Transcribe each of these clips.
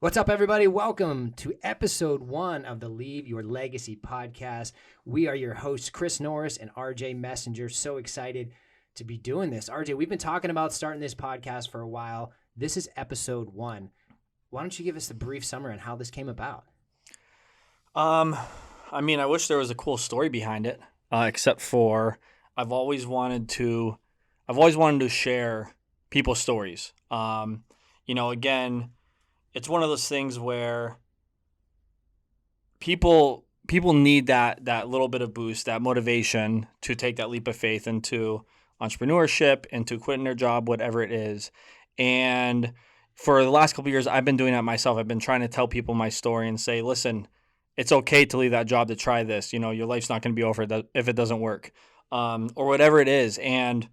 What's up, everybody? Welcome to episode 1 of the Leave Your Legacy podcast. We are your hosts, Chris Norris and RJ Messenger. So excited to be doing this. RJ, we've been talking about starting this podcast for a while. This is episode 1. Why don't you give us a brief summary on how this came about? I wish there was a cool story behind it, except for I've always wanted to share people's stories. Again, it's one of those things where people need that little bit of boost, that motivation to take that leap of faith into entrepreneurship, into quitting their job, whatever it is. And for the last couple of years, I've been doing that myself. I've been trying to tell people my story and say, listen, it's okay to leave that job to try this. You know, your life's not going to be over if it doesn't work, or whatever it is. And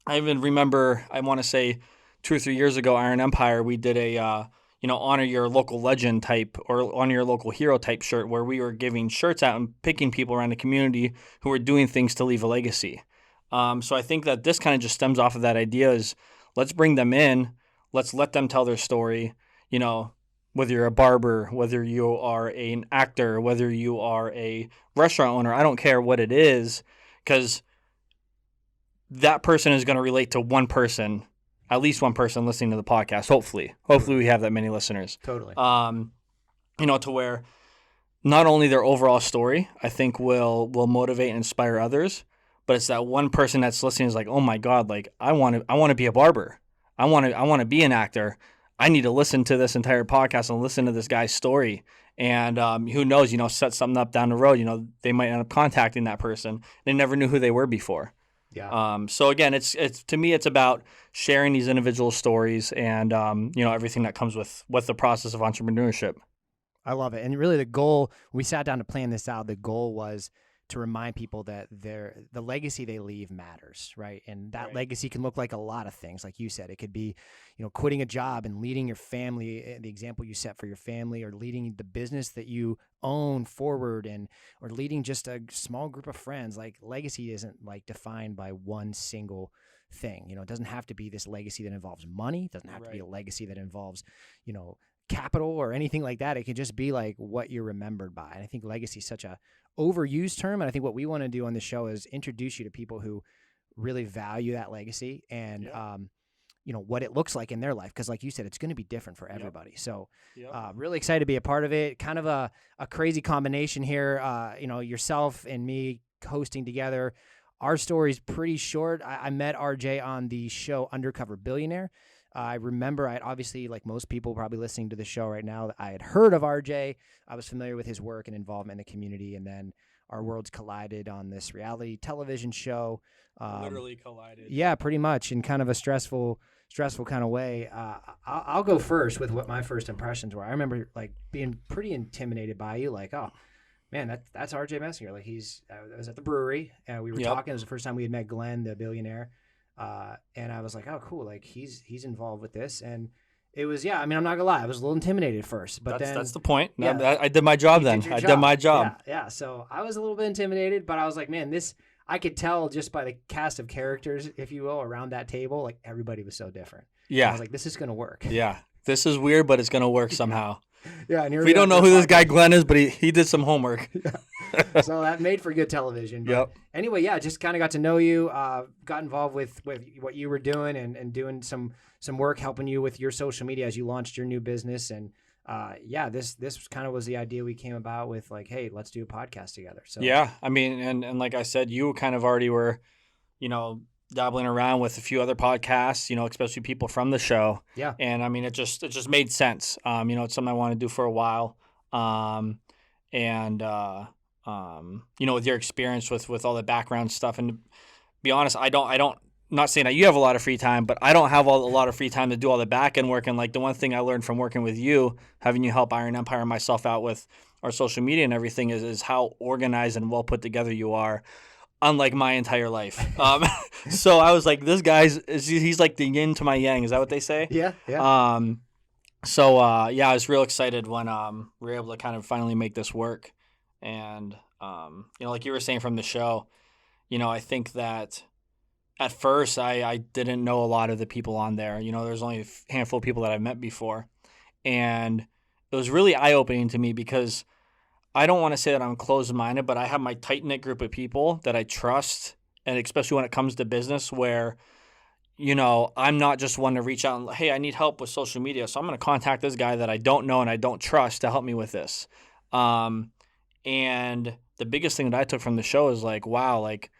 I even remember, I want to say 2 or 3 years ago, Iron Empire, we did a honor your local legend type or honor your local hero type shirt where we were giving shirts out and picking people around the community who were doing things to leave a legacy. So I think that this kind of just stems off of that idea is let's bring them in. Let's let them tell their story. You know, whether you're a barber, whether you are an actor, whether you are a restaurant owner, I don't care what it is, because that person is going to relate to one person, at least one person listening to the podcast. Hopefully we have that many listeners. Totally. To where not only their overall story, I think will motivate and inspire others, but it's that one person that's listening is like, oh my God, like I want to be a barber. I want to be an actor. I need to listen to this entire podcast and listen to this guy's story. And who knows, set something up down the road. They might end up contacting that person. They never knew who they were before. Yeah. So again, it's to me, it's about sharing these individual stories and everything that comes with the process of entrepreneurship. I love it. And really the goal, we sat down to plan this out, the goal was to remind people that the legacy they leave matters, right? And that Right. legacy can look like a lot of things. Like you said, it could be, quitting a job and leading your family, the example you set for your family, or leading the business that you own forward, or leading just a small group of friends. Like legacy isn't like defined by one single thing. It doesn't have to be this legacy that involves money. It doesn't have to be a legacy that involves, capital or anything like that. It can just be like what you're remembered by. And I think legacy is such a overused term. And I think what we want to do on the show is introduce you to people who really value that legacy and, what it looks like in their life. Because like you said, it's going to be different for everybody. Yep. So really excited to be a part of it. Kind of a crazy combination here. Yourself and me hosting together. Our story's pretty short. I met RJ on the show Undercover Billionaire. I remember obviously, like most people probably listening to the show right now, I had heard of RJ. I was familiar with his work and involvement in the community. And then our worlds collided on this reality television show. Literally collided. Yeah, pretty much, in kind of a stressful kind of way. I'll go first with what my first impressions were. I remember like being pretty intimidated by you. Like, oh man, that's RJ Messenger. Like I was at the brewery and we were talking. It was the first time we had met Glenn, the billionaire. And I was like, oh, cool. Like he's involved with this. And it was, I'm not gonna lie. I was a little intimidated at first, but that's the point. Yeah, I did my job then. I did my job. Yeah. So I was a little bit intimidated, but I was like, man, I could tell just by the cast of characters, if you will, around that table, like everybody was so different. Yeah. And I was like, this is going to work. Yeah. This is weird, but it's going to work somehow. Yeah. And we don't know who this guy Glenn is, but he did some homework. So that made for good television. But anyway, just kind of got to know you, got involved with what you were doing and doing some work helping you with your social media as you launched your new business. And this kind of was the idea we came about with, like, hey, let's do a podcast together. So and like I said, you kind of already were, dabbling around with a few other podcasts, especially people from the show. Yeah. And it just made sense. It's something I want to do for a while. With your experience with all the background stuff, and to be honest, I don't. Not saying that you have a lot of free time, but I don't have a lot of free time to do all the back end work. And like the one thing I learned from working with you, having you help Iron Empire and myself out with our social media and everything, is how organized and well put together you are, unlike my entire life. So I was like, this guy's he's like the yin to my yang. Is that what they say? Yeah. I was real excited when we were able to kind of finally make this work. And like you were saying from the show, I think that at first I didn't know a lot of the people on there. There's only a handful of people that I've met before. And it was really eye-opening to me because I don't want to say that I'm closed-minded, but I have my tight-knit group of people that I trust, and especially when it comes to business where, I'm not just one to reach out and, hey, I need help with social media, so I'm going to contact this guy that I don't know and I don't trust to help me with this. And the biggest thing that I took from the show is like, wow, like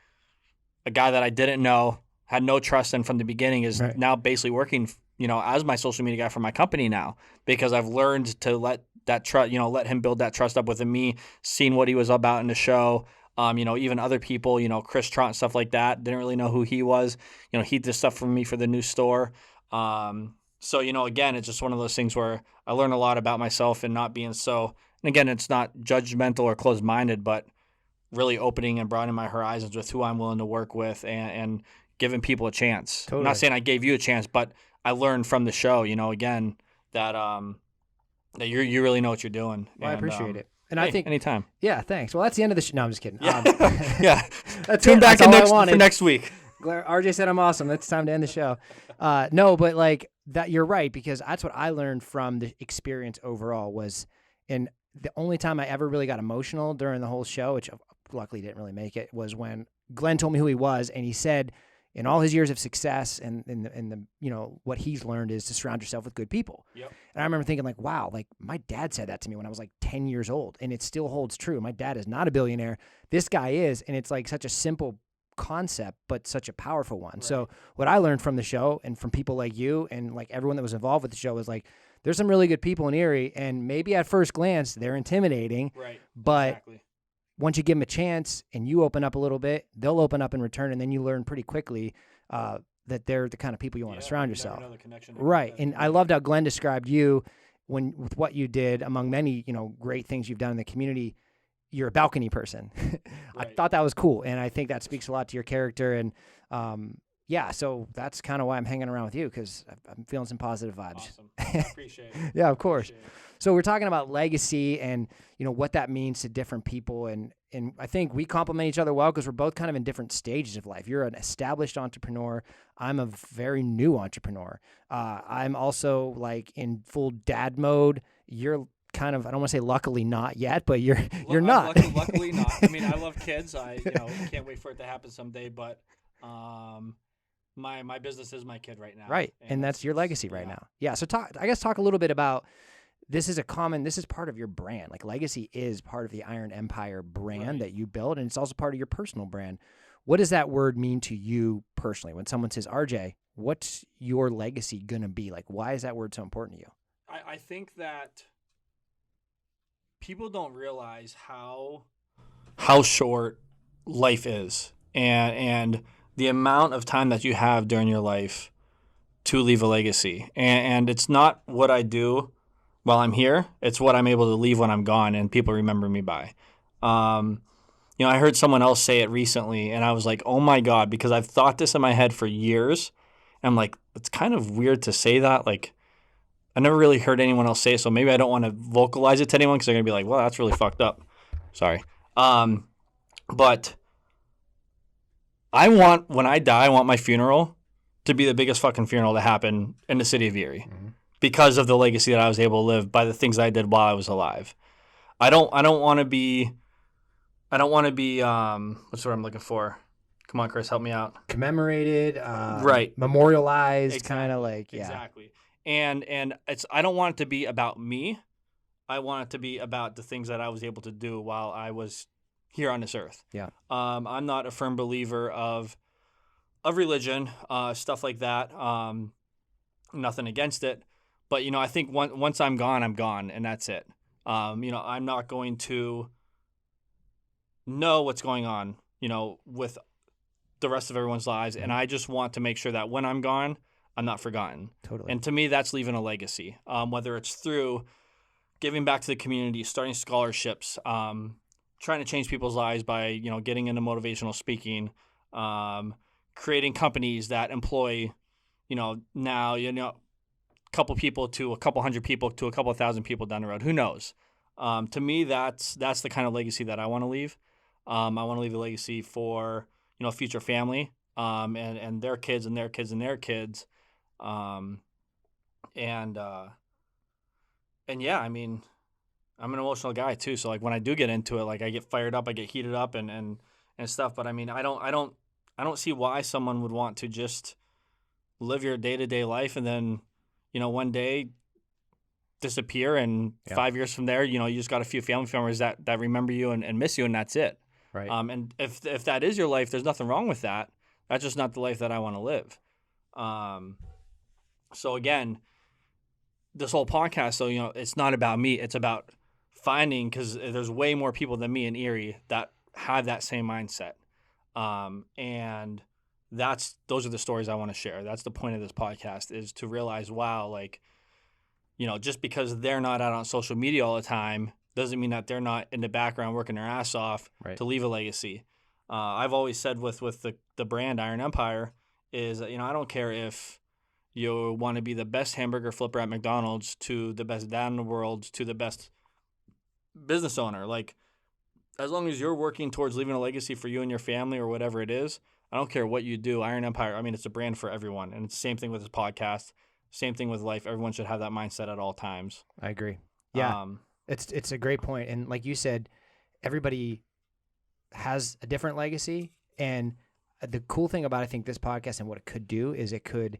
a guy that I didn't know, had no trust in from the beginning is Right. now basically working, as my social media guy for my company now because I've learned to let that trust, let him build that trust up with me, seeing what he was about in the show. Even other people, Chris Trot, stuff like that. Didn't really know who he was. He did stuff for me for the new store. So, again, it's just one of those things where I learn a lot about myself and not being so, and again, it's not judgmental or closed-minded, but really opening and broadening my horizons with who I'm willing to work with and giving people a chance. I'm not Totally. saying I gave you a chance, but I learned from the show, again, that that you really know what you're doing. Well, I And appreciate it. And I hey, think, anytime. yeah, thanks. Well, that's the end of the show. No, I'm just kidding. Yeah. Yeah. That's Tune it. back That's in all I for wanted. next week. RJ said I'm awesome. It's time to end the show. No, but like that, you're right, because that's what I learned from the experience overall was, and the only time I ever really got emotional during the whole show, which luckily didn't really make it, was when Glenn told me who he was, and he said, in all his years of success and the what he's learned is to surround yourself with good people. Yep. And I remember thinking like, wow, like my dad said that to me when I was like 10 years old, and it still holds true. My dad is not a billionaire. This guy is, and it's like such a simple concept, but such a powerful one. Right. So what I learned from the show and from people like you and like everyone that was involved with the show was like, there's some really good people in Erie, and maybe at first glance they're intimidating, Right. but Exactly. once you give them a chance and you open up a little bit, they'll open up in return, and then you learn pretty quickly that they're the kind of people you want to surround yourself. Never know the connection Right. that And can I make. loved how Glenn described you with what you did among many, great things you've done in the community. You're a balcony person. I Right. thought that was cool. And I think that speaks a lot to your character. And yeah, so that's kind of why I'm hanging around with you, because I'm feeling some positive vibes. Awesome. I appreciate it. Yeah, of course. Appreciate it. So we're talking about legacy and what that means to different people, and I think we complement each other well because we're both kind of in different stages of life. You're an established entrepreneur. I'm a very new entrepreneur. I'm also like in full dad mode. You're kind of, I don't want to say luckily not yet, but you're not. Luckily not. I mean, I love kids. I can't wait for it to happen someday. But my business is my kid right now. Right, and that's your legacy right now. Yeah. So talk a little bit about. This is part of your brand. Like legacy is part of the Iron Empire brand that you build, and it's also part of your personal brand. What does that word mean to you personally? When someone says, RJ, what's your legacy going to be? Like, why is that word so important to you? I think that people don't realize how short life is and the amount of time that you have during your life to leave a legacy. And it's not what I do while I'm here. It's what I'm able to leave when I'm gone and people remember me by. I heard someone else say it recently and I was like, oh my God, because I've thought this in my head for years. And I'm like, it's kind of weird to say that. Like, I never really heard anyone else say it, so maybe I don't want to vocalize it to anyone because they're going to be like, well, that's really fucked up. Sorry. But when I die, I want my funeral to be the biggest fucking funeral to happen in the city of Erie. Mm-hmm. Because of the legacy that I was able to live by the things I did while I was alive. I don't want to be what's the word I'm looking for? Come on, Chris, help me out. Commemorated, right. Memorialized, Exactly. kind of like, yeah. Exactly. And I don't want it to be about me. I want it to be about the things that I was able to do while I was here on this earth. Yeah. I'm not a firm believer of religion, stuff like that. Nothing against it. But, I think once I'm gone, and that's it. I'm not going to know what's going on, with the rest of everyone's lives. And I just want to make sure that when I'm gone, I'm not forgotten. Totally. And to me, that's leaving a legacy, whether it's through giving back to the community, starting scholarships, trying to change people's lives by, getting into motivational speaking, creating companies that employ, now, a couple people to a couple hundred people to a couple thousand people down the road. Who knows? To me, that's the kind of legacy that I want to leave. I want to leave a legacy for, a future family, and their kids and their kids and their kids. And yeah, I mean, I'm an emotional guy too. So like when I do get into it, like I get fired up, I get heated up and stuff. But I mean, I don't see why someone would want to just live your day to day life and then, one day disappear, and Yeah. 5 years from there, you just got a few family members that remember you and miss you, and that's it. Right. And if that is your life, there's nothing wrong with that. That's just not the life that I want to live. So again, this whole podcast, so it's not about me. It's about finding, because there's way more people than me in Erie that have that same mindset, and those are the stories I want to share. That's the point of this podcast, is to realize, wow, like, just because they're not out on social media all the time doesn't mean that they're not in the background working their ass off Right. to leave a legacy. I've always said with the brand Iron Empire is that, I don't care if you want to be the best hamburger flipper at McDonald's, to the best dad in the world, to the best business owner. Like, as long as you're working towards leaving a legacy for you and your family or whatever it is, I don't care what you do. Iron Empire, I mean, it's a brand for everyone. And it's the same thing with this podcast. Same thing with life. Everyone should have that mindset at all times. I agree. Yeah. Um, It's a great point. And like you said, everybody has a different legacy. And the cool thing about, I think, this podcast and what it could do is it could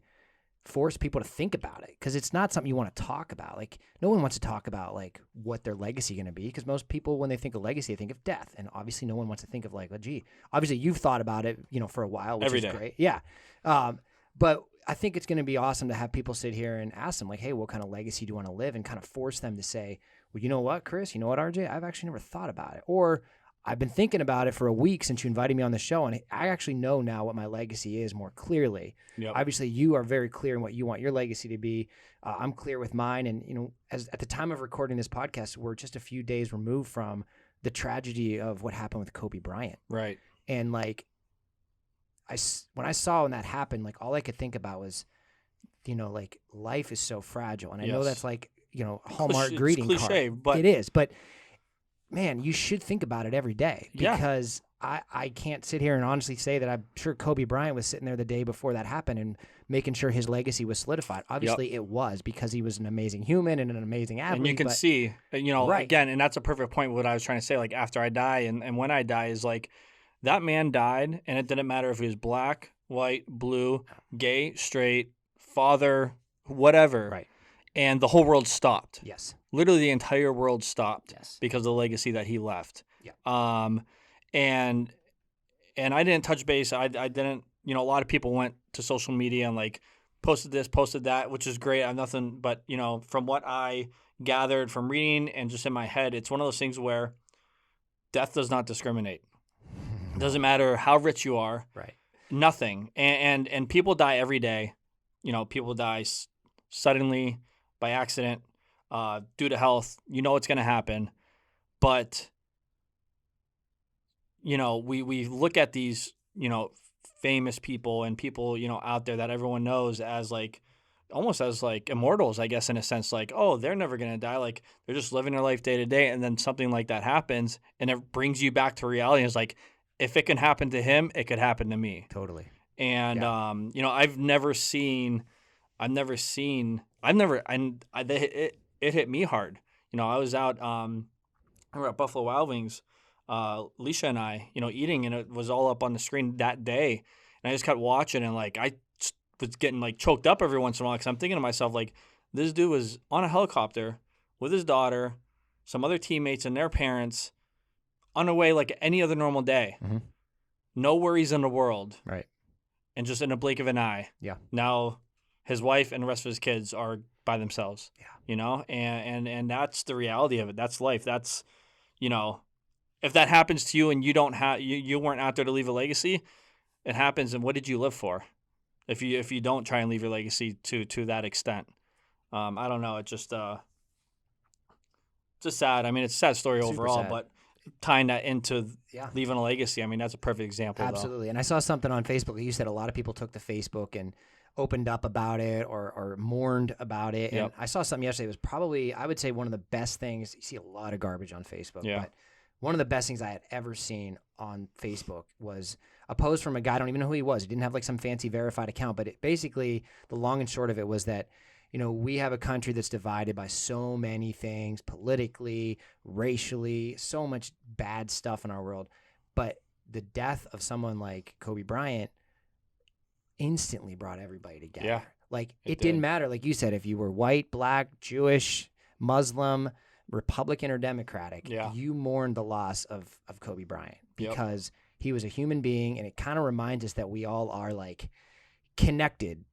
force people to think about it, because it's not something you want to talk about. Like, no one wants to talk about like what their legacy going to be, because most people, when they think of legacy, they think of death. And obviously no one wants to think of like, oh, gee, obviously you've thought about it, for a while, which Every is day. great. Yeah. But I think it's going to be awesome to have people sit here and ask them like, hey, what kind of legacy do you want to live? And kind of force them to say, well, you know what, Chris, you know what, RJ, I've actually never thought about it. Or I've been thinking about it for a week since you invited me on the show, and I actually know now what my legacy is more clearly. Yep. Obviously, you are very clear in what you want your legacy to be. I'm clear with mine. And, as at the time of recording this podcast, we're just a few days removed from the tragedy of what happened with Kobe Bryant. Right. And like, when I saw when that happened, like all I could think about was, like life is so fragile. And I know Yes. that's like, a Hallmark It's greeting cliche, card. but It is. But man, you should think about it every day, Yeah. because I can't sit here and honestly say that I'm sure Kobe Bryant was sitting there the day before that happened and making sure his legacy was solidified. Obviously it was, because he was an amazing human and an amazing athlete. And you can see, Right. again, and that's a perfect point. What I was trying to say, like, after I die and when I die, is like, that man died, and it didn't matter if he was black, white, blue, gay, straight, father, whatever. Right. And the whole world stopped. Yes. Literally the entire world stopped. Yes. Because of the legacy that he left. Yeah. And I didn't touch base. I didn't, a lot of people went to social media and like posted this, posted that, which is great. I have nothing, but from what I gathered from reading and just in my head, it's one of those things where death does not discriminate. It doesn't matter how rich you are. Right. Nothing. And people die every day. People die suddenly, by accident, due to health. It's going to happen. But, we look at these, famous people and people, out there that everyone knows as like, almost as like immortals, I guess, in a sense, like, oh, they're never going to die. Like, they're just living their life day to day. And then something like that happens and it brings you back to reality. It's like, if it can happen to him, it could happen to me. Totally. And, it hit me hard. I was out, we were at Buffalo Wild Wings, Leisha and I, eating, and it was all up on the screen that day. And I just kept watching, and like, I was getting like choked up every once in a while, because I'm thinking to myself, like, this dude was on a helicopter with his daughter, some other teammates and their parents, on the way like any other normal day. Mm-hmm. No worries in the world. Right. And just in a blink of an eye. Yeah. Now his wife and the rest of his kids are by themselves. Yeah. And that's the reality of it. That's life. That's, if that happens to you and you don't have, you weren't out there to leave a legacy, it happens. And what did you live for? If you don't try and leave your legacy to that extent, I don't know. It just, it's sad. I mean, it's a sad story Super overall, sad. but tying that into Yeah. leaving a legacy, I mean, that's a perfect example. Absolutely. And I saw something on Facebook. You said a lot of people took to Facebook and opened up about it or mourned about it. Yep. And I saw something yesterday. It was probably, I would say, one of the best things. You see a lot of garbage on Facebook. Yeah. But one of the best things I had ever seen on Facebook was a post from a guy. I don't even know who he was. He didn't have like some fancy verified account. But basically, the long and short of it was that, we have a country that's divided by so many things politically, racially, so much bad stuff in our world. But the death of someone like Kobe Bryant instantly brought everybody together. Yeah, Like it it didn't did. matter. Like you said, if you were white, black, Jewish, Muslim, Republican, or Democratic, Yeah. you mourned the loss of Kobe Bryant Yep. because he was a human being. And it kind of reminds us that we all are like connected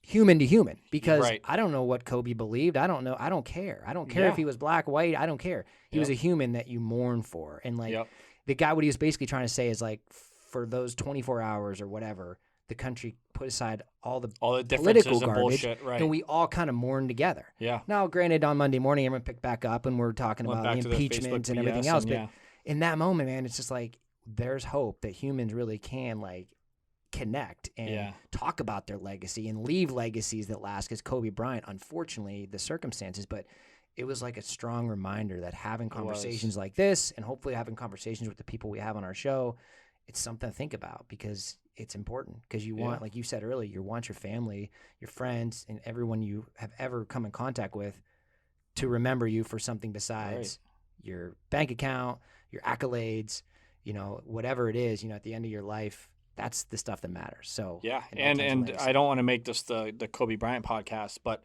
human to human, because Right. I don't know what Kobe believed. I don't know. I don't care. I don't care if Yeah. he was black, white. I don't care. He was a Yep. human that you mourn for. And like Yep. the guy, what he was basically trying to say is like, for those 24 hours or whatever, the country put aside all the differences political and garbage, bullshit, right? and we all kind of mourned together. Yeah. Now, granted, on Monday morning, everyone picked back up and we're talking Went about back the to the impeachment Facebook and everything BS else. and But yeah. in that moment, man, it's just like there's hope that humans really can like connect and Yeah. talk about their legacy and leave legacies that last. Because Kobe Bryant, unfortunately, the circumstances, but it was like a strong reminder that having conversations like this, and hopefully having conversations with the people we have on our show, it's something to think about, because it's important. Because you want, like you said earlier, you want your family, your friends, and everyone you have ever come in contact with to remember you for something besides your bank account, your accolades, whatever it is, at the end of your life. That's the stuff that matters. So Yeah, it all turns to and legacy. I don't want to make this the Kobe Bryant podcast, but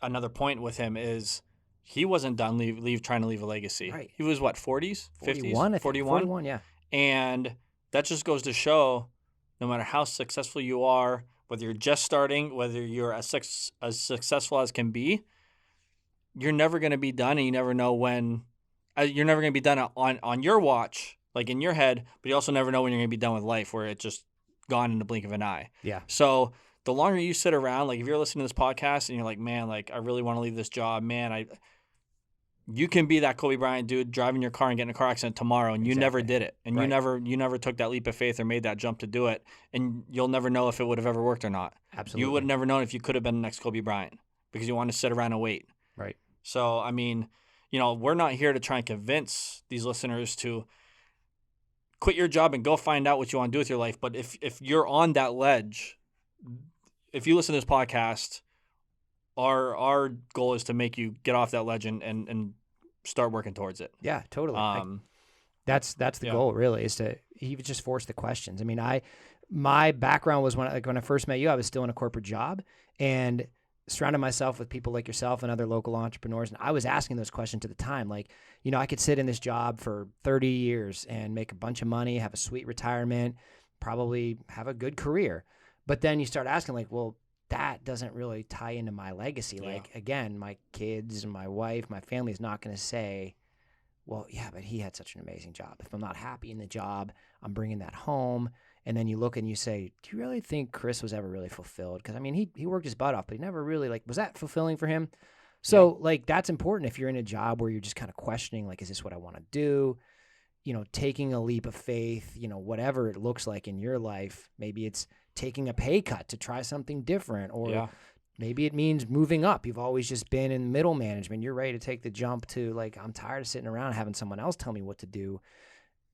another point with him is he wasn't done trying to leave a legacy. Right. He was what, 40s, 50s, 41, 41, yeah. And that just goes to show, no matter how successful you are, whether you're just starting, whether you're as successful as can be, you're never going to be done, and you never know when. You're never going to be done on your watch, like in your head, but you also never know when you're going to be done with life, where it's just gone in the blink of an eye. Yeah. So the longer you sit around, like if you're listening to this podcast and you're like, man, like I really want to leave this job, man, you can be that Kobe Bryant dude driving your car and getting in a car accident tomorrow, and you never did it, and you never took that leap of faith or made that jump to do it, and you'll never know if it would have ever worked or not. Absolutely. You would have never known if you could have been the next Kobe Bryant, because you want to sit around and wait. Right. So I mean, we're not here to try and convince these listeners to quit your job and go find out what you want to do with your life. But if you're on that ledge, if you listen to this podcast, our goal is to make you get off that ledge and start working towards it. Yeah, totally. That's the Yeah. goal, really, is to even just force the questions. I mean, my background was when I first met you, I was still in a corporate job and surrounded myself with people like yourself and other local entrepreneurs. And I was asking those questions at the time. Like, I could sit in this job for 30 years and make a bunch of money, have a sweet retirement, probably have a good career. But then you start asking, like, well, that doesn't really tie into my legacy. Yeah. Like, again, my kids and my wife, my family is not going to say, well, yeah, but he had such an amazing job. If I'm not happy in the job, I'm bringing that home. And then you look and you say, do you really think Chris was ever really fulfilled? Because, I mean, he worked his butt off, but he never really, like, was that fulfilling for him? So, like, that's important if you're in a job where you're just kind of questioning, like, is this what I want to do? Taking a leap of faith, whatever it looks like in your life. Maybe it's taking a pay cut to try something different, or maybe it means moving up. You've always just been in middle management. You're ready to take the jump to, like, I'm tired of sitting around having someone else tell me what to do.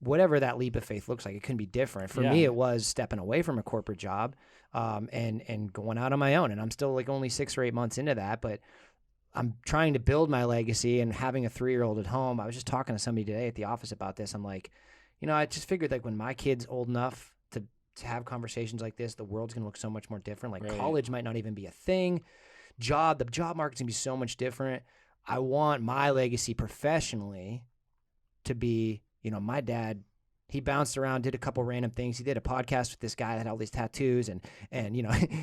Whatever that leap of faith looks like, it can be different. For me, it was stepping away from a corporate job and going out on my own. And I'm still like only 6 or 8 months into that, but I'm trying to build my legacy and having a 3-year-old at home. I was just talking to somebody today at the office about this. I'm like, I just figured like when my kid's old enough to have conversations like this, the world's going to look so much more different. Like college might not even be a thing. The job market's going to be so much different. I want my legacy professionally to be, my dad, he bounced around, did a couple random things. He did a podcast with this guy that had all these tattoos and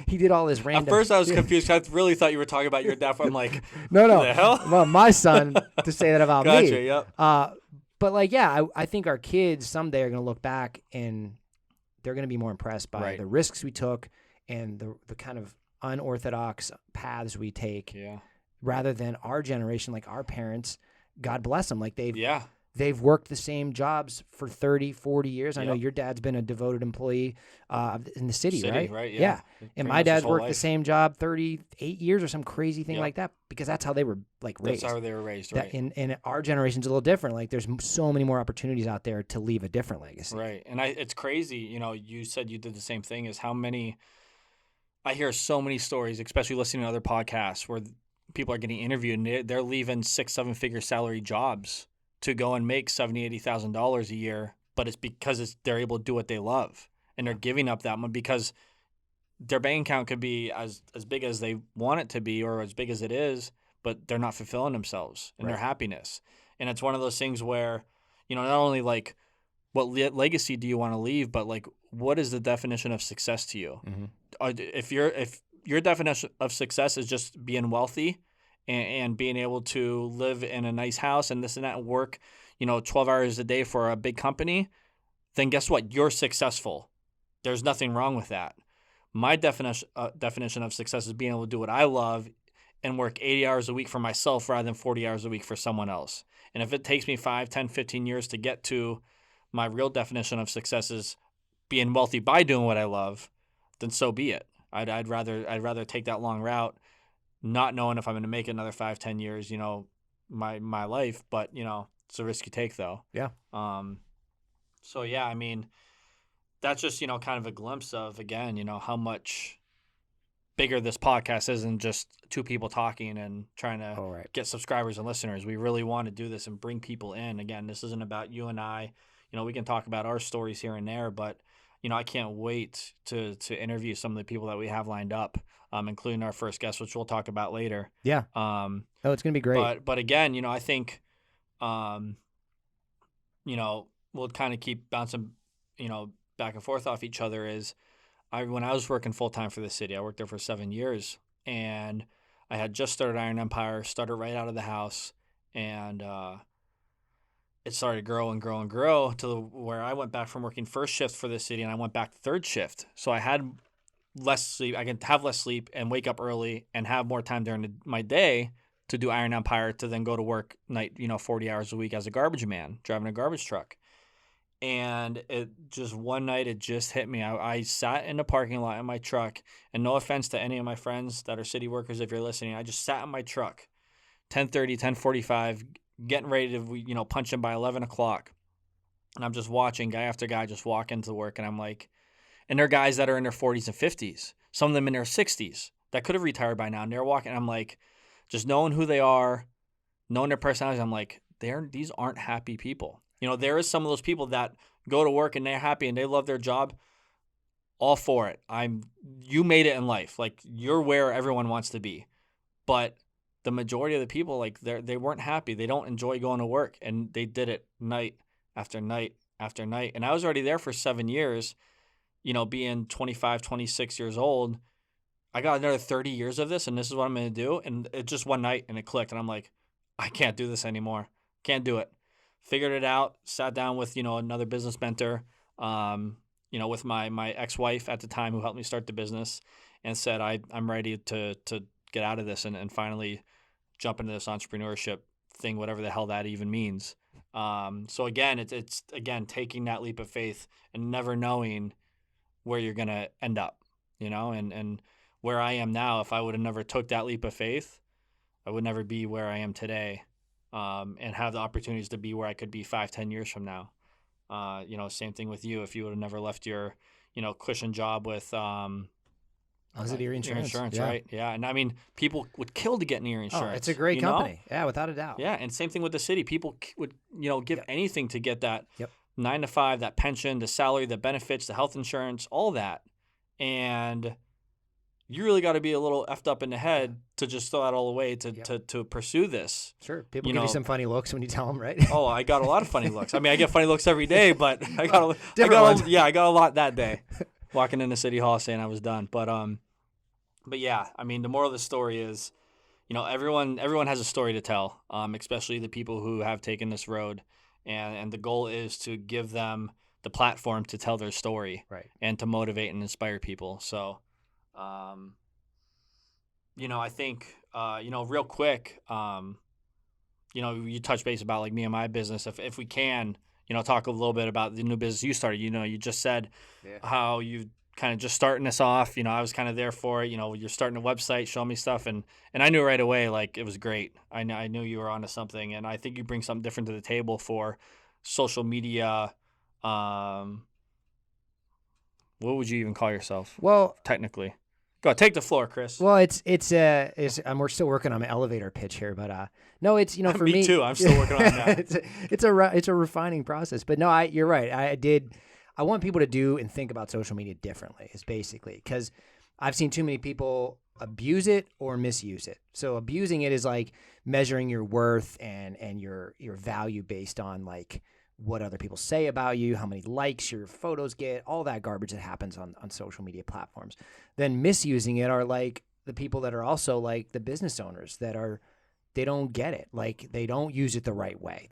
he did all this random. At first I was confused. I really thought you were talking about your dad. I'm like, no. What the hell? Well, my son, to say that about Gotcha, me. Yep. But like, yeah, I think our kids someday are going to look back and they're going to be more impressed by the risks we took and the kind of unorthodox paths we take rather than our generation, like our parents, God bless them. Like they've worked the same jobs for 30, 40 years. I know your dad's been a devoted employee in the city, right? Yeah. And my dad's worked the same job 38 years or some crazy thing like that, because that's how they were like raised. That's how they were raised, right? And our generation's a little different. Like there's so many more opportunities out there to leave a different legacy. Right. And it's crazy. You said you did the same thing, is how many I hear so many stories, especially listening to other podcasts where people are getting interviewed and they're leaving 6-7 figure salary jobs to go and make $70,000-$80,000 a year, but it's because they're able to do what they love, and they're giving up that one because their bank account could be as big as they want it to be or as big as it is, but they're not fulfilling themselves and their Right. happiness. And it's one of those things where, not only like what legacy do you want to leave, but like what is the definition of success to you? Mm-hmm. If your definition of success is just being wealthy and being able to live in a nice house and this and that and work, 12 hours a day for a big company, then guess what? You're successful. There's nothing wrong with that. My definition of success is being able to do what I love and work 80 hours a week for myself rather than 40 hours a week for someone else. And if it takes me 5, 10, 15 years to get to my real definition of success is being wealthy by doing what I love, then so be it. I'd rather take that long route, not knowing if I'm going to make it another 5, 10 years, my life, but it's a risk you take though. Yeah. So yeah, I mean, that's just, kind of a glimpse of, again, how much bigger this podcast isn't just two people talking and trying to All right. get subscribers and listeners. We really want to do this and bring people in. Again, this isn't about you and I. We can talk about our stories here and there, but, I can't wait to interview some of the people that we have lined up, including our first guest, which we'll talk about later. Yeah. Oh, it's going to be great. But again, I think, we'll kind of keep bouncing, back and forth off each other is when I was working full time for the city, I worked there for 7 years, and I had just started Iron Empire, started right out of the house, and it started to grow and grow and grow to where I went back from working first shift for the city and I went back to third shift. So I had less sleep. I could have less sleep and wake up early and have more time during my day to do Iron Empire to then go to work night, 40 hours a week as a garbage man, driving a garbage truck. And it just one night it just hit me. I sat in the parking lot in my truck, and no offense to any of my friends that are city workers, if you're listening, I just sat in my truck, 10:30, 10:45, getting ready to punch in by 11 o'clock, and I'm just watching guy after guy just walk into work, and I'm like, and they're guys that are in their 40s and 50s, some of them in their 60s that could have retired by now, and they're walking. And I'm like, just knowing who they are, knowing their personalities, I'm like, these aren't happy people. There is some of those people that go to work and they're happy and they love their job. All for it. You made it in life. Like, you're where everyone wants to be. But the majority of the people, like, they weren't happy. They don't enjoy going to work, and they did it night after night after night. And I was already there for 7 years, being 25, 26 years old. I got another 30 years of this, and this is what I'm going to do. And it just one night, and it clicked, and I'm like, I can't do this anymore. Can't do it. Figured it out, sat down with, another business mentor, with my ex-wife at the time who helped me start the business, and said, I'm ready to get out of this and finally jump into this entrepreneurship thing, whatever the hell that even means. So again, it's again, taking that leap of faith and never knowing where you're going to end up, and where I am now, if I would have never took that leap of faith, I would never be where I am today. And have the opportunities to be where I could be 5, 10 years from now. Same thing with you. If you would have never left your, cushion job with Was it Erie Insurance? Yeah. Right? Yeah. And I mean, people would kill to get an Erie Insurance. Oh, it's a great company. Yeah, without a doubt. Yeah. And same thing with the city. People would, give anything to get that Yep. 9 to 5, that pension, the salary, the benefits, the health insurance, all that. And you really got to be a little effed up in the head to just throw that all away to pursue this. Sure. People give you some funny looks when you tell them, right? Oh, I got a lot of funny looks. I mean, I get funny looks every day, but I got a lot that day. Walking into City Hall saying I was done. But yeah, I mean, the moral of the story is, everyone has a story to tell, especially the people who have taken this road. And the goal is to give them the platform to tell their story, right, and to motivate and inspire people. So, I think, real quick, you touch base about like me and my business. If we can, talk a little bit about the new business you started. You just said how you kind of just starting this off. I was kind of there for it. You're starting a website, showing me stuff, and I knew right away, like, it was great. I knew you were onto something, and I think you bring something different to the table for social media. What would you even call yourself? Well, technically, Go take the floor, Chris. Well, we're still working on my elevator pitch here, but no, it's for Me too. I'm still working on that. it's a refining process. But no, you're right. I want people to do and think about social media differently. Is basically because I've seen too many people abuse it or misuse it. So abusing it is like measuring your worth and your value based on like what other people say about you, how many likes your photos get, all that garbage that happens on social media platforms. Then misusing it are like the people that are also like the business owners they don't get it. Like they don't use it the right way.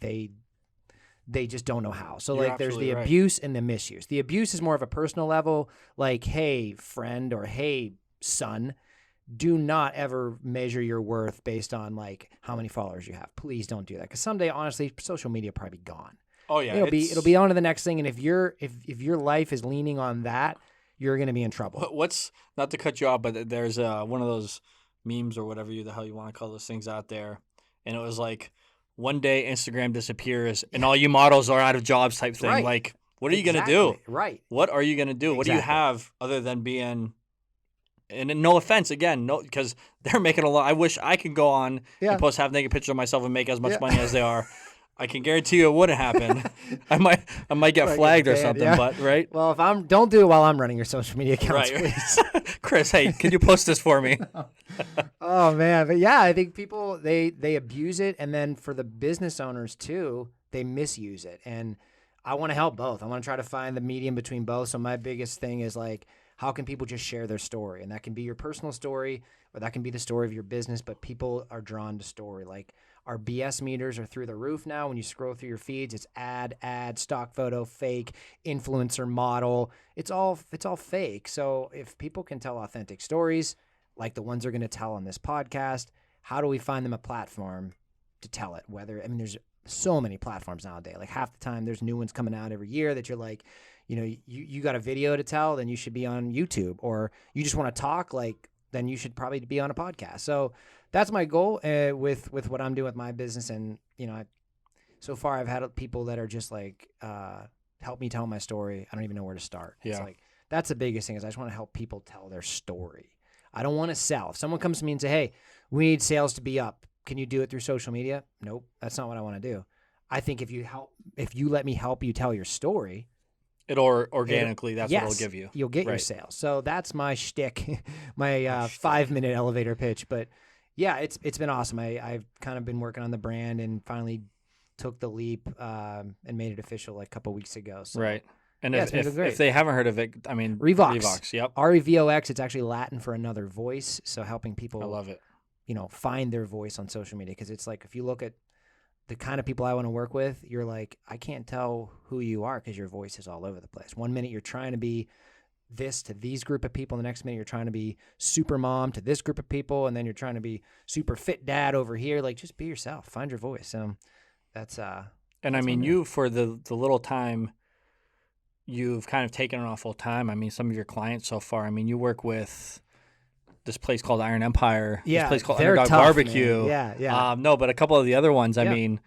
They just don't know how. So You're like there's the absolutely right. abuse and the misuse. The abuse is more of a personal level, like, hey, friend, or hey, son, do not ever measure your worth based on like how many followers you have. Please don't do that. Because someday, honestly, social media will probably be gone. Oh yeah, It'll be on to the next thing. And if your life is leaning on that, you're going to be in trouble. What's not to cut you off, but there's one of those memes or whatever the hell you want to call those things out there, and it was like one day Instagram disappears and all you models are out of jobs type thing. Right. Like, what are you gonna do? Right. What are you gonna do? What do you have other than being? And no offense, again, no, because they're making a lot. I wish I could go on and post half naked pictures of myself and make as much money as they are. I can guarantee you it wouldn't happen. I might get flagged or something, but right. Well, don't do it while I'm running your social media accounts, right. please. Chris, hey, can you post this for me? Oh man, but yeah, I think people they abuse it, and then for the business owners too, they misuse it. And I want to help both. I want to try to find the medium between both. So my biggest thing is like, how can people just share their story? And that can be your personal story, or that can be the story of your business, but people are drawn to story. Like our BS meters are through the roof now. When you scroll through your feeds, it's ad, stock photo, fake, influencer model. It's all fake. So if people can tell authentic stories, like the ones they're going to tell on this podcast, how do we find them a platform to tell it? There's so many platforms nowadays. Like half the time there's new ones coming out every year that you're like, you got a video to tell, then you should be on YouTube. Or you just want to talk, like then you should probably be on a podcast. So that's my goal with what I'm doing with my business. And so far I've had people that are just like, help me tell my story. I don't even know where to start. Yeah. It's like that's the biggest thing is I just want to help people tell their story. I don't want to sell. If someone comes to me and say, hey, we need sales to be up, can you do it through social media? Nope, that's not what I want to do. I think if you let me help you tell your story, organically, that's what it'll give you. You'll get your sales. So that's my shtick, my 5-minute elevator pitch. But yeah, it's been awesome. I've kind of been working on the brand and finally took the leap and made it official like a couple weeks ago. So. Right. And if they haven't heard of it, I mean, Revox. Yep. REVOX. It's actually Latin for another voice. So helping people, I love it. Find their voice on social media. Because it's like, if you look at the kind of people I want to work with, you're like, I can't tell who you are because your voice is all over the place. 1 minute you're trying to be this to these group of people. The next minute you're trying to be super mom to this group of people. And then you're trying to be super fit dad over here. Like, just be yourself. Find your voice. So that's and I mean, you, for the little time you've kind of taken it on full time. I mean, some of your clients so far, I mean, you work with this place called Iron Empire. Yeah, this place called they're Underdog tough, Barbecue. man. Yeah. No, but a couple of the other ones, I mean,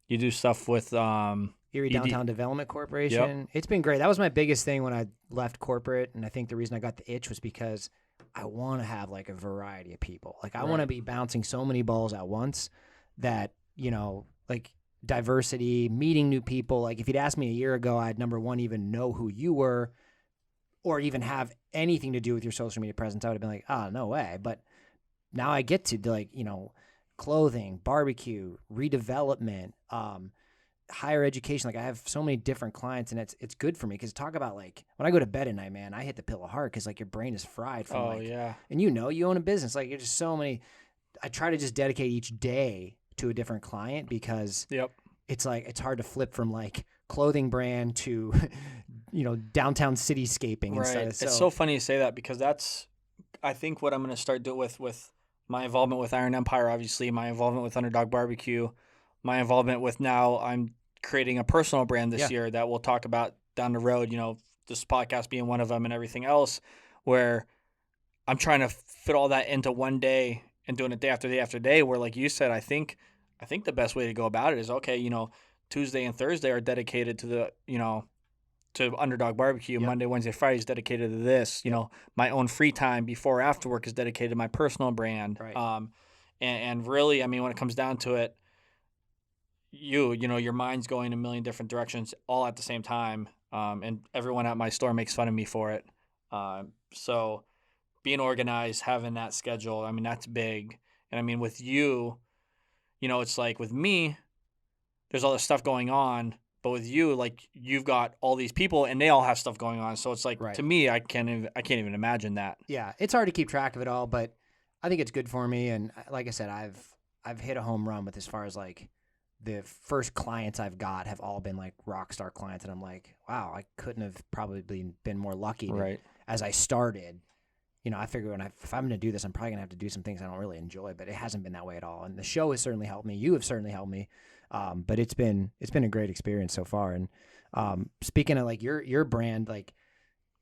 you do stuff with Erie Downtown Development Corporation. Yep. It's been great. That was my biggest thing when I left corporate, and I think the reason I got the itch was because I want to have like a variety of people. Like I want to be bouncing so many balls at once that, like diversity, meeting new people. Like if you'd asked me a year ago, I'd number one even know who you were or even have anything to do with your social media presence. I would have been like, oh, no way. But now I get to like, clothing, barbecue, redevelopment, higher education. Like I have so many different clients, and it's good for me because talk about like when I go to bed at night, man, I hit the pillow hard because like your brain is fried from and you own a business. Like you're just so many. I try to just dedicate each day to a different client because it's like it's hard to flip from like clothing brand to downtown cityscaping and stuff. It's so funny you say that because that's I think what I'm going to start doing with my involvement with Iron Empire, obviously my involvement with Underdog Barbecue, my involvement with now I'm creating a personal brand this year that we'll talk about down the road, this podcast being one of them and everything else, where I'm trying to fit all that into one day and doing it day after day after day, where like you said, I think the best way to go about it is, okay, Tuesday and Thursday are dedicated to the, to Underdog Barbecue. Yep. Monday, Wednesday, Friday is dedicated to this. You know, my own free time before or after work is dedicated to my personal brand. Right. And really, I mean, when it comes down to it, you know, your mind's going a million different directions all at the same time. And everyone at my store makes fun of me for it. So being organized, having that schedule, I mean, that's big. And I mean, with you, you know, it's like with me, there's all this stuff going on, but with you, like you've got all these people and they all have stuff going on. So it's like, Right. to me, I can't even imagine that. Yeah, it's hard to keep track of it all, but I think it's good for me. And like I said, I've hit a home run with as far as like the first clients I've got have all been like rock star clients, and I'm like, wow, I couldn't have probably been more lucky Right. as I started. You know, I figure if I'm going to do this, I'm probably going to have to do some things I don't really enjoy, but it hasn't been that way at all. And the show has certainly helped me. You have certainly helped me. But it's been a great experience so far. And speaking of like your brand, like,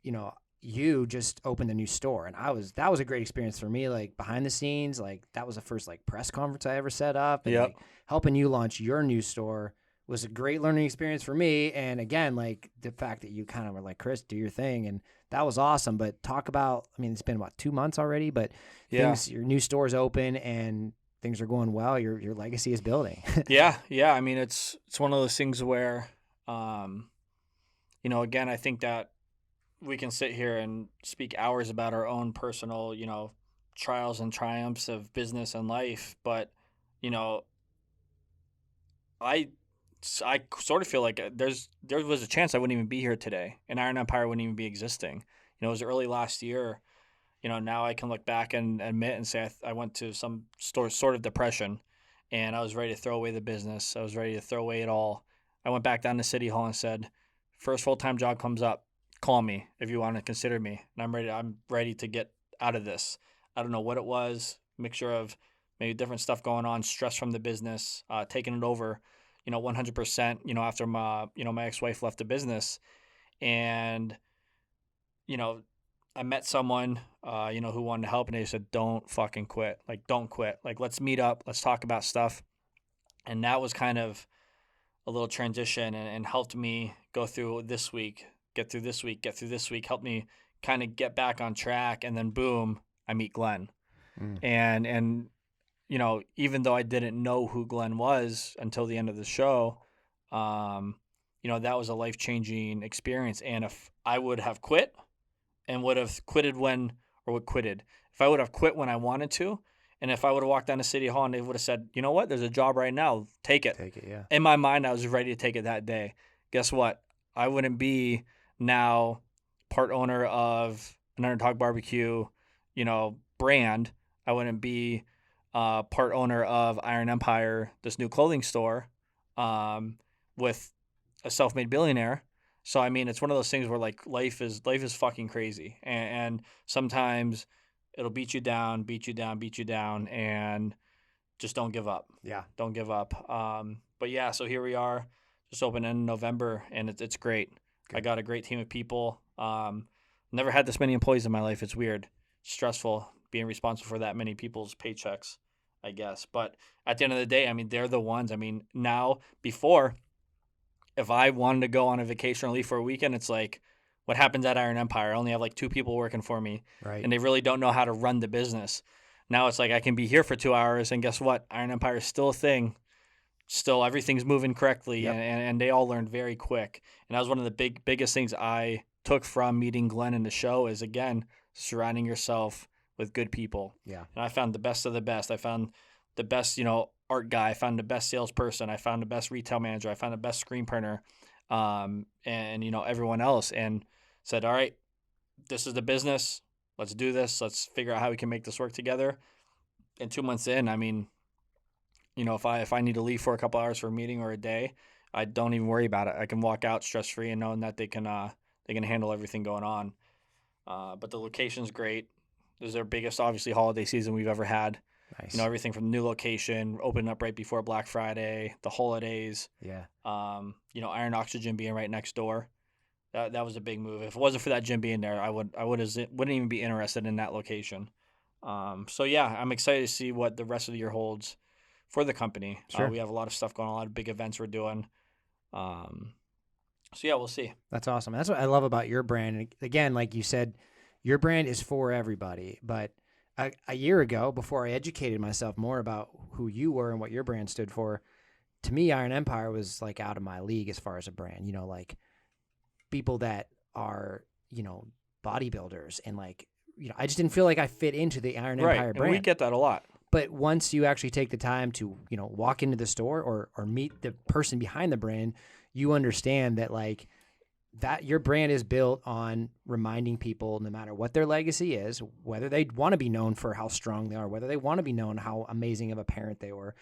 you know, you just opened a new store, and that was a great experience for me. Like behind the scenes, like that was the first like press conference I ever set up, and Yep. like helping you launch your new store was a great learning experience for me. And again, like the fact that you kind of were like, Chris, do your thing, and that was awesome. But talk about, I mean, it's been about 2 months already, but Yeah. your new store's open and things are going well. Your legacy is building. Yeah. Yeah. I mean, it's one of those things where, you know, again, I think that we can sit here and speak hours about our own personal, you know, trials and triumphs of business and life. But, you know, I, I sort of feel like there was a chance I wouldn't even be here today, and Iron Empire wouldn't even be existing. You know, it was early last year. You know, now I can look back and admit and say I went to some sort of depression, and I was ready to throw away the business. I was ready to throw away it all. I went back down to City Hall and said, first full-time job comes up, call me if you want to consider me. And I'm ready to get out of this. I don't know what it was, mixture of maybe different stuff going on, stress from the business, taking it over, you know, 100%, you know, after my ex-wife left the business. And, you know, I met someone, you know, who wanted to help, and they said, don't fucking quit. Like, don't quit. Like, let's meet up. Let's talk about stuff. And that was kind of a little transition, and helped me go through this week, get through this week, helped me kind of get back on track. And then boom, I meet Glenn. Mm. And, you know, even though I didn't know who Glenn was until the end of the show, you know, that was a life-changing experience. And if I would have quit and would have quitted if I would have quit when I wanted to, and if I would have walked down to City Hall and they would have said, you know what, there's a job right now, take it. Take it, yeah. In my mind, I was ready to take it that day. Guess what? I wouldn't be now part owner of an Underdog Barbecue, you know, brand. I wouldn't be part owner of Iron Empire, this new clothing store, with a self-made billionaire. So I mean, it's one of those things where like life is fucking crazy, and sometimes it'll beat you down, and just don't give up. Yeah. Don't give up. But yeah, so here we are, just open in November, and it's great. Good. I got a great team of people. Never had this many employees in my life. It's weird, stressful being responsible for that many people's paychecks, I guess. But at the end of the day, I mean, they're the ones. I mean, now before, if I wanted to go on a vacation or leave for a weekend, it's like, what happens at Iron Empire? I only have like 2 people working for me, Right. and they really don't know how to run the business. Now it's like I can be here for 2 hours, and guess what? Iron Empire is still a thing. Still, everything's moving correctly, Yep. and they all learned very quick. And that was one of the biggest things I took from meeting Glenn in the show is, again, surrounding yourself with good people. Yeah. And I found the best of the best. I found the best, you know, art guy. I found the best salesperson. I found the best retail manager. I found the best screen printer, and you know, everyone else, and said, all right, this is the business. Let's do this. Let's figure out how we can make this work together. And 2 months in, I mean, you know, if I need to leave for a couple hours for a meeting or a day, I don't even worry about it. I can walk out stress free and knowing that they can handle everything going on. But the location's great. This is our biggest, obviously, holiday season we've ever had. Nice. You know, everything from the new location, opening up right before Black Friday, the holidays. Yeah. You know, Iron Oxygen being right next door. That was a big move. If it wasn't for that gym being there, wouldn't even be interested in that location. So yeah, I'm excited to see what the rest of the year holds for the company. Sure. We have a lot of stuff going on, a lot of big events we're doing. So yeah, we'll see. That's awesome. That's what I love about your brand. And again, like you said, your brand is for everybody. But a year ago, before I educated myself more about who you were and what your brand stood for, to me, Iron Empire was like out of my league as far as a brand. Like people that are, bodybuilders and like, I just didn't feel like I fit into the Iron Empire Right, and we brand. get that a lot. But once you actually take the time to, walk into the store or meet the person behind the brand, you understand that like that your brand is built on reminding people, no matter what their legacy is, whether they want to be known for how strong they are, whether they want to be known how amazing of a parent they were,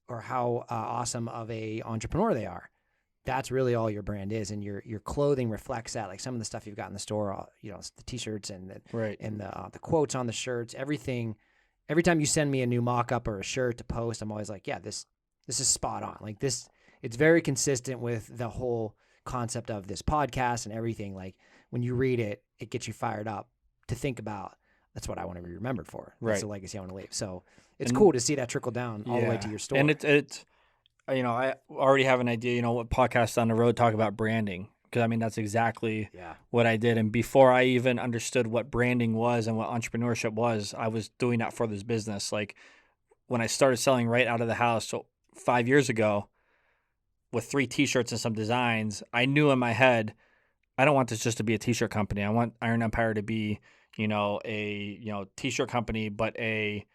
or how awesome of a entrepreneur they are. That's really all your brand is, and your clothing reflects that. Like some of the stuff you've got in the store, the t-shirts and the quotes on the shirts, everything. Every time you send me a new mock-up or a shirt to post, I'm always like, yeah, this is spot on. Like this, it's very consistent with the whole concept of this podcast and everything. Like when you read it, it gets you fired up to think about. That's what I want to be remembered for. That's the legacy I want to leave. So it's cool to see that trickle down all the way to your store. And it's I already have an idea, what podcasts down the road talk about branding. Because, I mean, that's exactly what I did. And before I even understood what branding was and what entrepreneurship was, I was doing that for this business. Like when I started selling right out of the house, so 5 years ago, with 3 T-shirts and some designs, I knew in my head, I don't want this just to be a T-shirt company. I want Iron Empire to be, a T-shirt company, but a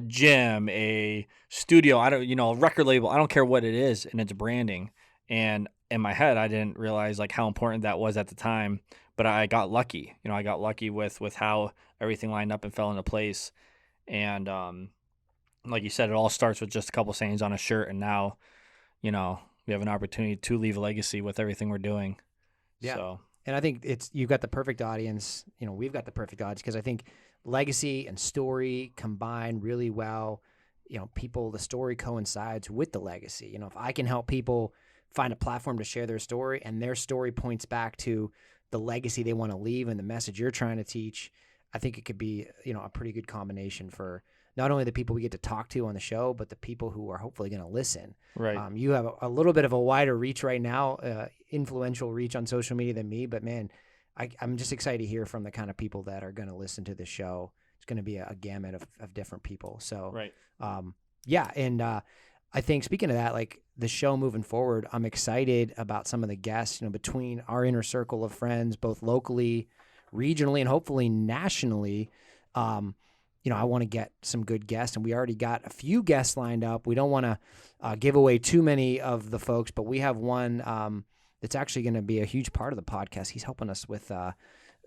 gym, a studio, a record label. I don't care what it is, and it's branding. And in my head, I didn't realize like how important that was at the time, but I got lucky. I got lucky with how everything lined up and fell into place. And like you said, it all starts with just a couple sayings on a shirt, and now, we have an opportunity to leave a legacy with everything we're doing. Yeah. So. And I think you've got the perfect audience. We've got the perfect audience because I think legacy and story combine really well. The story coincides with the legacy. If I can help people find a platform to share their story and their story points back to the legacy they want to leave and the message you're trying to teach, I think it could be, a pretty good combination for not only the people we get to talk to on the show, but the people who are hopefully going to listen. Right. You have a little bit of a wider reach right now, influential reach on social media than me, but man, I'm just excited to hear from the kind of people that are going to listen to the show. It's going to be a gamut of different people. So, right. And I think speaking of that, like the show moving forward, I'm excited about some of the guests, between our inner circle of friends, both locally, regionally, and hopefully nationally. I want to get some good guests, and we already got a few guests lined up. We don't want to give away too many of the folks, but we have one that's actually going to be a huge part of the podcast. He's helping us with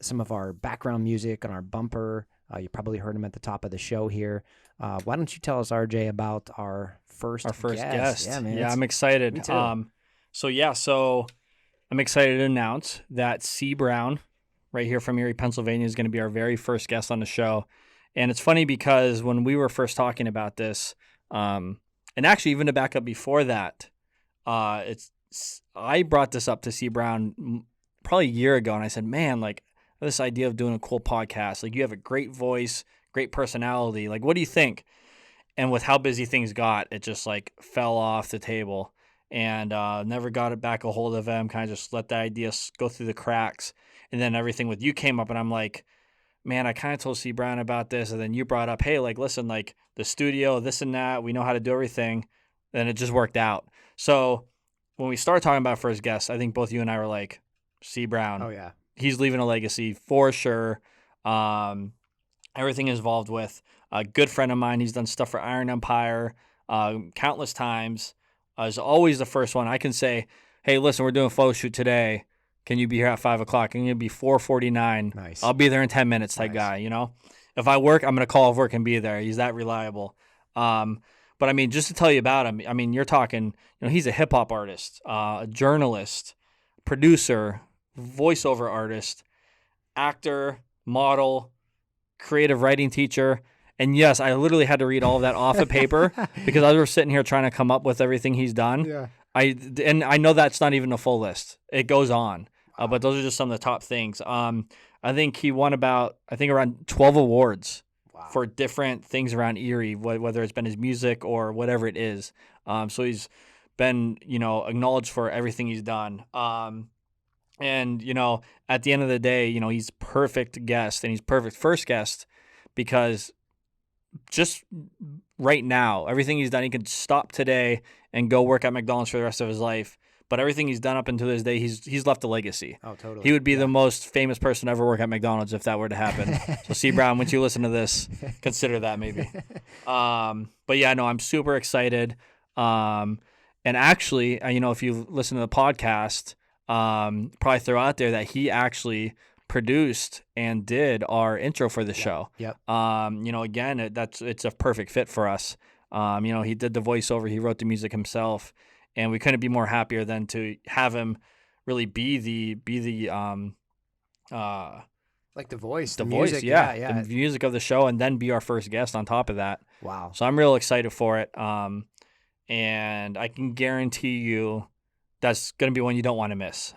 some of our background music on our bumper. You probably heard him at the top of the show here. Why don't you tell us, RJ, about our first guest? Yeah, man. Yeah, I'm excited. Me too. So I'm excited to announce that C. Brown, right here from Erie, Pennsylvania, is going to be our very first guest on the show. And it's funny because when we were first talking about this, and actually even to back up before that, I brought this up to C. Brown probably a year ago, and I said, man, like this idea of doing a cool podcast, like you have a great voice, great personality. Like, what do you think? And with how busy things got, it just like fell off the table, and never got it back a hold of him. Kind of just let the idea go through the cracks, and then everything with you came up, and I'm like, man, I kind of told C. Brown about this, and then you brought up, hey, like, listen, like the studio, this and that, we know how to do everything. Then it just worked out. So when we started talking about first guest, I think both you and I were like, C. Brown. Oh, yeah. He's leaving a legacy for sure. Everything is involved with a good friend of mine. He's done stuff for Iron Empire countless times. Is always the first one. I can say, hey, listen, we're doing a photo shoot today. Can you be here at 5 o'clock? I'm going to be 4:49. Nice. I'll be there in 10 minutes type guy, If I work, I'm going to call off work and be there. He's that reliable. But, I mean, just to tell you about him, I mean, you're talking, he's a hip-hop artist, a journalist, producer, voiceover artist, actor, model, creative writing teacher. And, yes, I literally had to read all of that off of paper because I was sitting here trying to come up with everything he's done. Yeah. I know that's not even a full list. It goes on. But those are just some of the top things. I think he won around 12 awards for different things around Erie, whether it's been his music or whatever it is. So he's been, acknowledged for everything he's done. And, at the end of the day, he's perfect guest and he's perfect first guest because just right now, everything he's done, he could stop today and go work at McDonald's for the rest of his life. But everything he's done up until this day, he's left a legacy. Oh, totally. He would be the most famous person to ever work at McDonald's if that were to happen. So, C. Brown, once you listen to this, consider that maybe. But yeah, no, I'm super excited. And actually, if you listen to the podcast, probably throw out there that he actually produced and did our intro for the show. Yep. Again, it's a perfect fit for us. He did the voiceover, he wrote the music himself, and we couldn't be more happier than to have him really be the like the voice, the music, voice, the music of the show, and then be our first guest on top of that. Wow. So I'm real excited for it. And I can guarantee you that's going to be one you don't want to miss.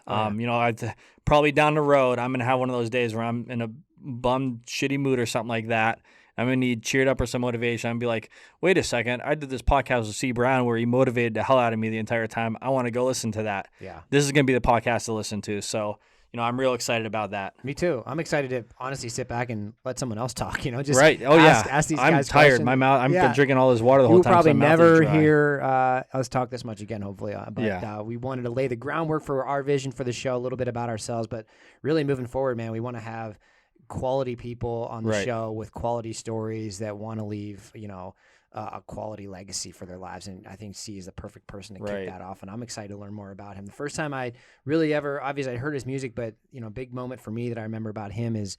Probably down the road, I'm going to have one of those days where I'm in a bummed, shitty mood or something like that. I'm going to need cheered up or some motivation. I'm going to be like, wait a second, I did this podcast with C. Brown where he motivated the hell out of me the entire time. I want to go listen to that. Yeah. This is going to be the podcast to listen to. So, I'm real excited about that. Me too. I'm excited to honestly sit back and let someone else talk, just right. Oh, ask these I'm guys tired. questions. My mouth, I've been drinking all this water the whole time. We'll probably so my mouth is never dry. hear us talk this much again, hopefully. But we wanted to lay the groundwork for our vision for the show, a little bit about ourselves. But really moving forward, man, we want to have quality people on the show with quality stories that want to leave, a quality legacy for their lives. And I think C is the perfect person to kick that off. And I'm excited to learn more about him. The first time I really obviously I heard his music, but, a big moment for me that I remember about him is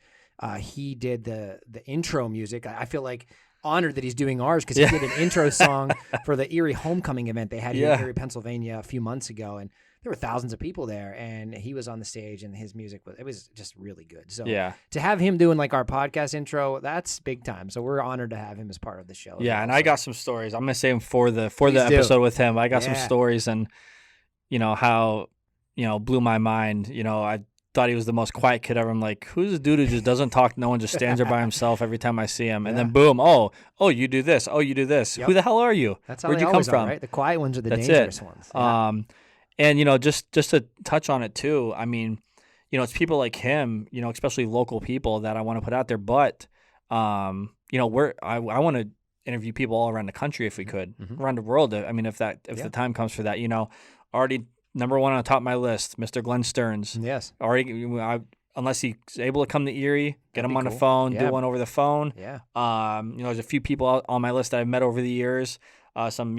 he did the intro music. I feel like honored that he's doing ours because he did an intro song for the Erie homecoming event they had here in Erie, Pennsylvania a few months ago. And there were thousands of people there, and he was on the stage, and his music was just really good. So to have him doing like our podcast intro, that's big time. So we're honored to have him as part of the show. Yeah, and I got some stories. I'm gonna save them for the episode with him. I got some stories, and how blew my mind. I thought he was the most quiet kid ever. I'm like, who's this dude who just doesn't talk? No one, just stands there by himself every time I see him. And then boom, oh, you do this. Oh, you do this. Yep. Who the hell are you? That's how Where'd you come from? Are, right? The quiet ones are the dangerous ones. Yeah. And just to touch on it too, I mean, it's people like him, especially local people that I want to put out there. But I want to interview people all around the country if we could, around the world. I mean, if the time comes for that, already number one on the top of my list, Mr. Glenn Stearns. Yes. Already, unless he's able to come to Erie, get him on the phone, do one over the phone. Yeah. There's a few people on my list that I've met over the years. Some,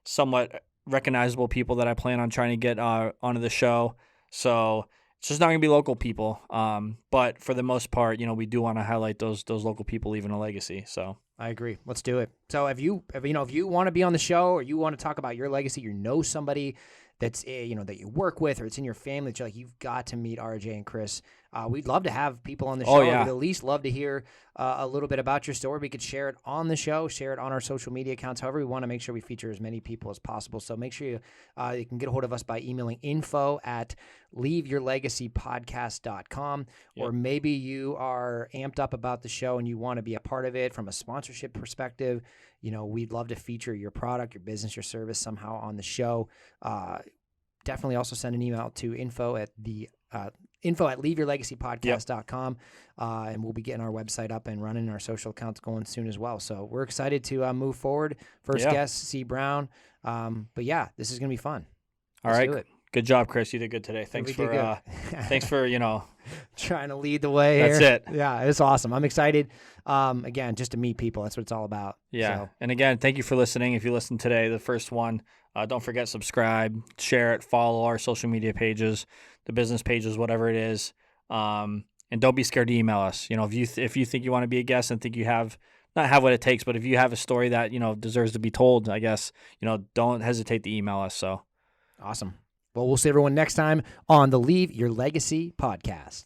somewhat recognizable people that I plan on trying to get onto the show. So it's just not going to be local people. But for the most part, we do want to highlight those local people leaving a legacy. So I agree. Let's do it. So if you want to be on the show or you want to talk about your legacy, somebody that's that you work with or it's in your family that you're like, you've got to meet RJ and Chris. We'd love to have people on the show. We'd at least love to hear a little bit about your story. We could share it on the show, share it on our social media accounts. However, we want to make sure we feature as many people as possible. So make sure you can get a hold of us by emailing info@leaveyourlegacypodcast.com. Or maybe you are amped up about the show and you want to be a part of it from a sponsorship perspective. We'd love to feature your product, your business, your service somehow on the show. Definitely also send an email to info@leaveyourlegacypodcast.com. And we'll be getting our website up and running, our social accounts going soon as well. So we're excited to move forward. First guest, C. Brown. But yeah, this is going to be fun. Let's do it. Good job, Chris. You did good today. Thanks for trying to lead the way. That's here. it. Yeah, it's awesome. I'm excited. Again, just to meet people. That's what it's all about. Yeah. So. And again, thank you for listening. If you listened today, the first one, don't forget, subscribe, share it, follow our social media pages, the business pages, whatever it is. And don't be scared to email us. If you think you want to be a guest and think you not have what it takes, but if you have a story that, deserves to be told, I guess, don't hesitate to email us. So awesome. Well, we'll see everyone next time on the Leave Your Legacy podcast.